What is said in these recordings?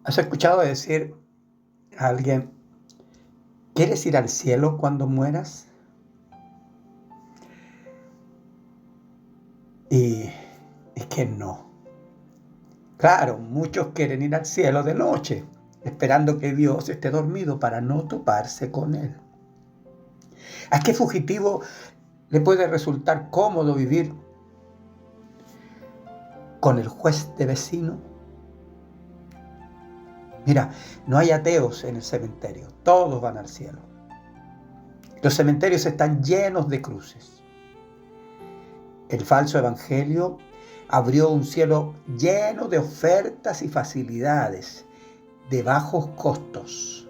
¿Has escuchado decir a alguien, ¿quieres ir al cielo cuando mueras? Y es que no. Claro, muchos quieren ir al cielo de noche, esperando que Dios esté dormido para no toparse con él. ¿A qué fugitivo le puede resultar cómodo vivir con el juez de vecino? Mira, no hay ateos en el cementerio, todos van al cielo. Los cementerios están llenos de cruces. El falso evangelio abrió un cielo lleno de ofertas y facilidades de bajos costos.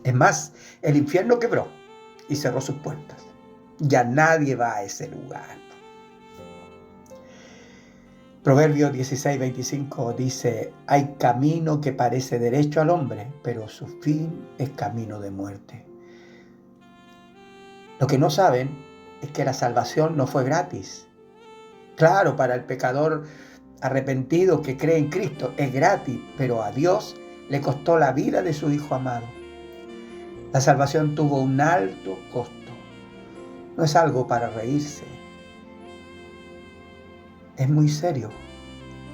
Es más, el infierno quebró y cerró sus puertas. Ya nadie va a ese lugar. Proverbios 16:25 dice, hay camino que parece derecho al hombre, pero su fin es camino de muerte. Lo que no saben es que la salvación no fue gratis. Claro, para el pecador arrepentido que cree en Cristo es gratis, pero a Dios le costó la vida de su Hijo amado. La salvación tuvo un alto costo. No es algo para reírse. Es muy serio.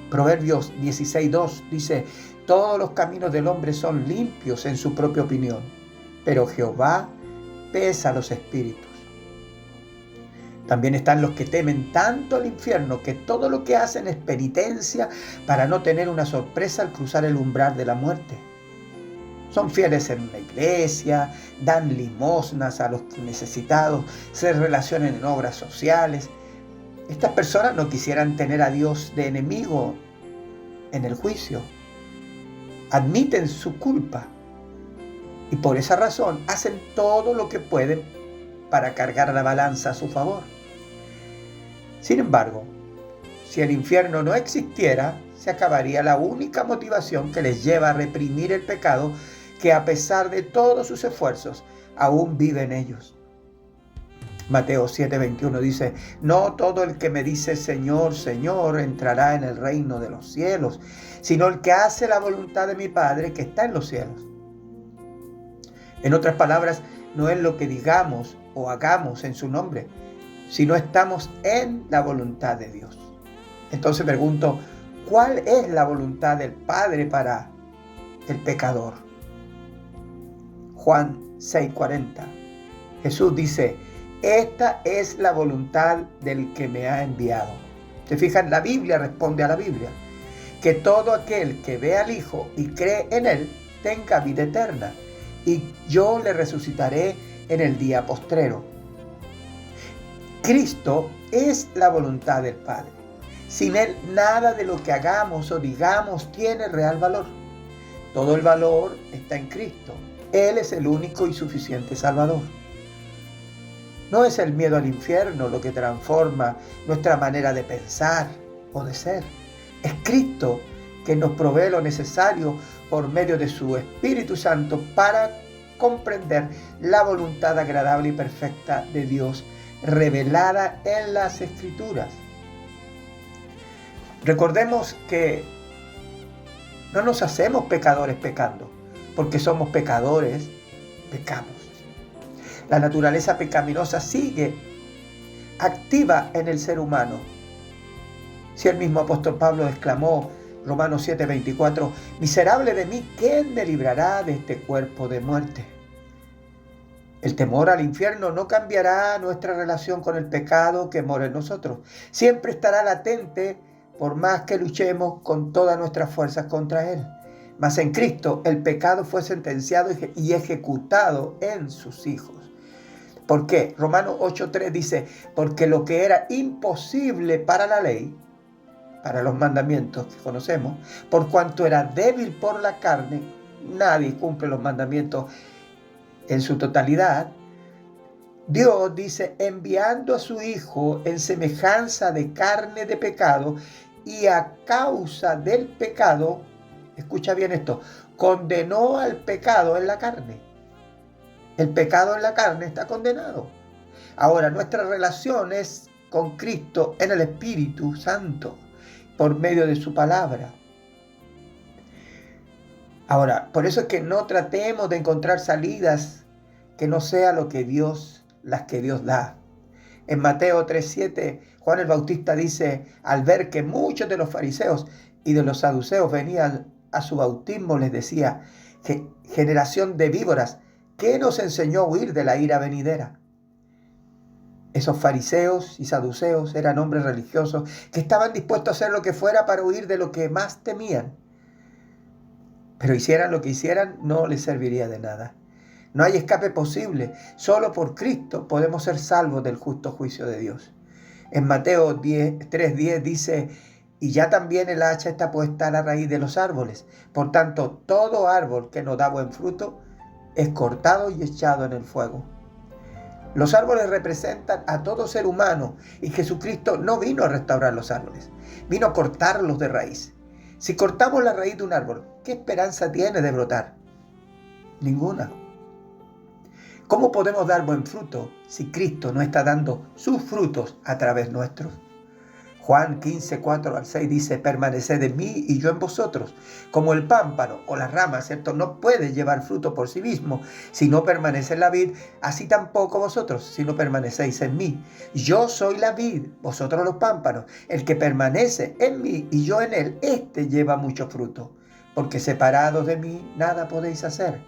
Proverbios 16:2 dice, todos los caminos del hombre son limpios en su propia opinión, pero Jehová pesa los espíritus. También están los que temen tanto al infierno que todo lo que hacen es penitencia para no tener una sorpresa al cruzar el umbral de la muerte. Son fieles en la iglesia, dan limosnas a los necesitados, se relacionan en obras sociales. Estas personas no quisieran tener a Dios de enemigo en el juicio. Admiten su culpa y por esa razón hacen todo lo que pueden para cargar la balanza a su favor. Sin embargo, si el infierno no existiera, se acabaría la única motivación que les lleva a reprimir el pecado que a pesar de todos sus esfuerzos, aún vive en ellos. Mateo 7:21 dice, no todo el que me dice Señor, Señor entrará en el reino de los cielos, sino el que hace la voluntad de mi Padre que está en los cielos. En otras palabras, no es lo que digamos o hagamos en su nombre, sino estamos en la voluntad de Dios. Entonces pregunto, ¿cuál es la voluntad del Padre para el pecador? Juan 6:40. Jesús dice, esta es la voluntad del que me ha enviado. ¿Se fijan? La Biblia responde a la Biblia. Que todo aquel que ve al Hijo y cree en Él tenga vida eterna, y yo le resucitaré en el día postrero. Cristo es la voluntad del Padre. Sin Él, nada de lo que hagamos o digamos tiene real valor. Todo el valor está en Cristo. Él es el único y suficiente Salvador. No es el miedo al infierno lo que transforma nuestra manera de pensar o de ser. Es Cristo que nos provee lo necesario por medio de su Espíritu Santo para comprender la voluntad agradable y perfecta de Dios revelada en las Escrituras. Recordemos que no nos hacemos pecadores pecando, porque somos pecadores, pecamos. La naturaleza pecaminosa sigue activa en el ser humano. Si el mismo apóstol Pablo exclamó, Romanos 7:24, miserable de mí, ¿quién me librará de este cuerpo de muerte? El temor al infierno no cambiará nuestra relación con el pecado que mora en nosotros. Siempre estará latente por más que luchemos con todas nuestras fuerzas contra él. Mas en Cristo el pecado fue sentenciado y ejecutado en sus hijos. ¿Por qué? Romanos 8:3 dice, porque lo que era imposible para la ley, para los mandamientos que conocemos, por cuanto era débil por la carne, nadie cumple los mandamientos en su totalidad. Dios dice, enviando a su Hijo en semejanza de carne de pecado, y a causa del pecado, escucha bien esto, condenó al pecado en la carne. El pecado en la carne está condenado. Ahora, nuestra relación es con Cristo en el Espíritu Santo, por medio de su palabra. Ahora, por eso es que no tratemos de encontrar salidas que no sea lo que Dios, las que Dios da. En Mateo 3:7, Juan el Bautista dice, al ver que muchos de los fariseos y de los saduceos venían a su bautismo, les decía, generación de víboras, ¿qué nos enseñó a huir de la ira venidera? Esos fariseos y saduceos eran hombres religiosos que estaban dispuestos a hacer lo que fuera para huir de lo que más temían. Pero hicieran lo que hicieran, no les serviría de nada. No hay escape posible. Solo por Cristo podemos ser salvos del justo juicio de Dios. En Mateo 3:10 dice, y ya también el hacha está puesta a la raíz de los árboles. Por tanto, todo árbol que no da buen fruto es cortado y echado en el fuego. Los árboles representan a todo ser humano y Jesucristo no vino a restaurar los árboles, vino a cortarlos de raíz. Si cortamos la raíz de un árbol, ¿qué esperanza tiene de brotar? Ninguna. ¿Cómo podemos dar buen fruto si Cristo no está dando sus frutos a través nuestros? Juan 15:4-6 dice, permaneced en mí y yo en vosotros. Como el pámpano o la rama, ¿cierto?, no puede llevar fruto por sí mismo si no permanece en la vid, así tampoco vosotros si no permanecéis en mí. Yo soy la vid, vosotros los pámpanos. El que permanece en mí y yo en él, éste lleva mucho fruto, porque separados de mí nada podéis hacer.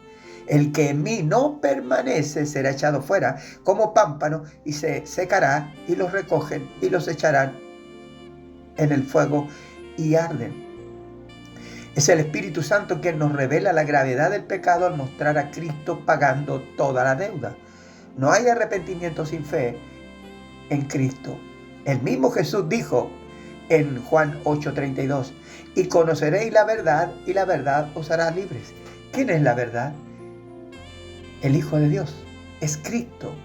El que en mí no permanece será echado fuera como pámpano y se secará, y los recogen y los echarán en el fuego y arden. Es el Espíritu Santo quien nos revela la gravedad del pecado al mostrar a Cristo pagando toda la deuda. No hay arrepentimiento sin fe en Cristo. El mismo Jesús dijo en Juan 8:32, y conoceréis la verdad y la verdad os hará libres. ¿Quién es la verdad? El Hijo de Dios, es Cristo.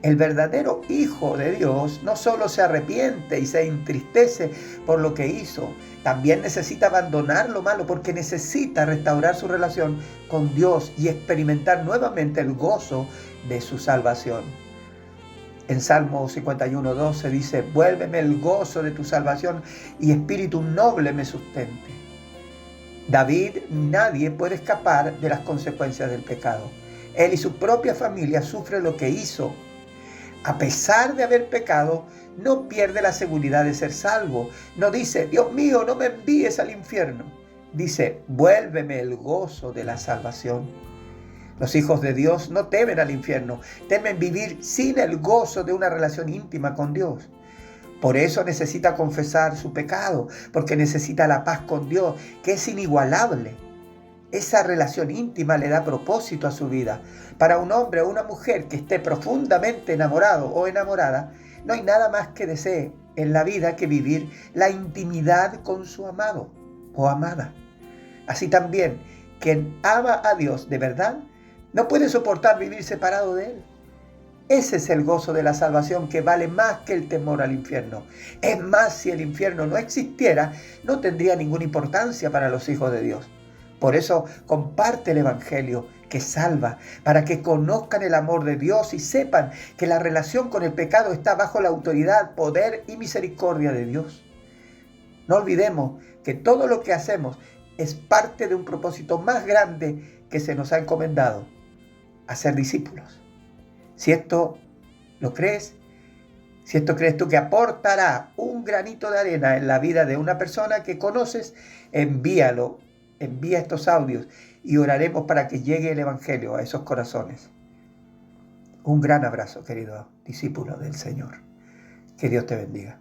El verdadero Hijo de Dios no solo se arrepiente y se entristece por lo que hizo, también necesita abandonar lo malo porque necesita restaurar su relación con Dios y experimentar nuevamente el gozo de su salvación. En Salmo 51:12 dice, vuélveme el gozo de tu salvación y espíritu noble me sustente. David, nadie puede escapar de las consecuencias del pecado. Él y su propia familia sufren lo que hizo. A pesar de haber pecado, no pierde la seguridad de ser salvo. No dice, Dios mío, no me envíes al infierno. Dice, vuélveme el gozo de la salvación. Los hijos de Dios no temen al infierno, temen vivir sin el gozo de una relación íntima con Dios. Por eso necesita confesar su pecado, porque necesita la paz con Dios, que es inigualable. Esa relación íntima le da propósito a su vida. Para un hombre o una mujer que esté profundamente enamorado o enamorada, no hay nada más que desee en la vida que vivir la intimidad con su amado o amada. Así también, quien ama a Dios de verdad, no puede soportar vivir separado de Él. Ese es el gozo de la salvación que vale más que el temor al infierno. Es más, si el infierno no existiera, no tendría ninguna importancia para los hijos de Dios. Por eso comparte el Evangelio que salva, para que conozcan el amor de Dios y sepan que la relación con el pecado está bajo la autoridad, poder y misericordia de Dios. No olvidemos que todo lo que hacemos es parte de un propósito más grande que se nos ha encomendado, hacer discípulos. Si esto lo crees, si esto crees tú que aportará un granito de arena en la vida de una persona que conoces, envía estos audios y oraremos para que llegue el Evangelio a esos corazones. Un gran abrazo, querido discípulo del Señor. Que Dios te bendiga.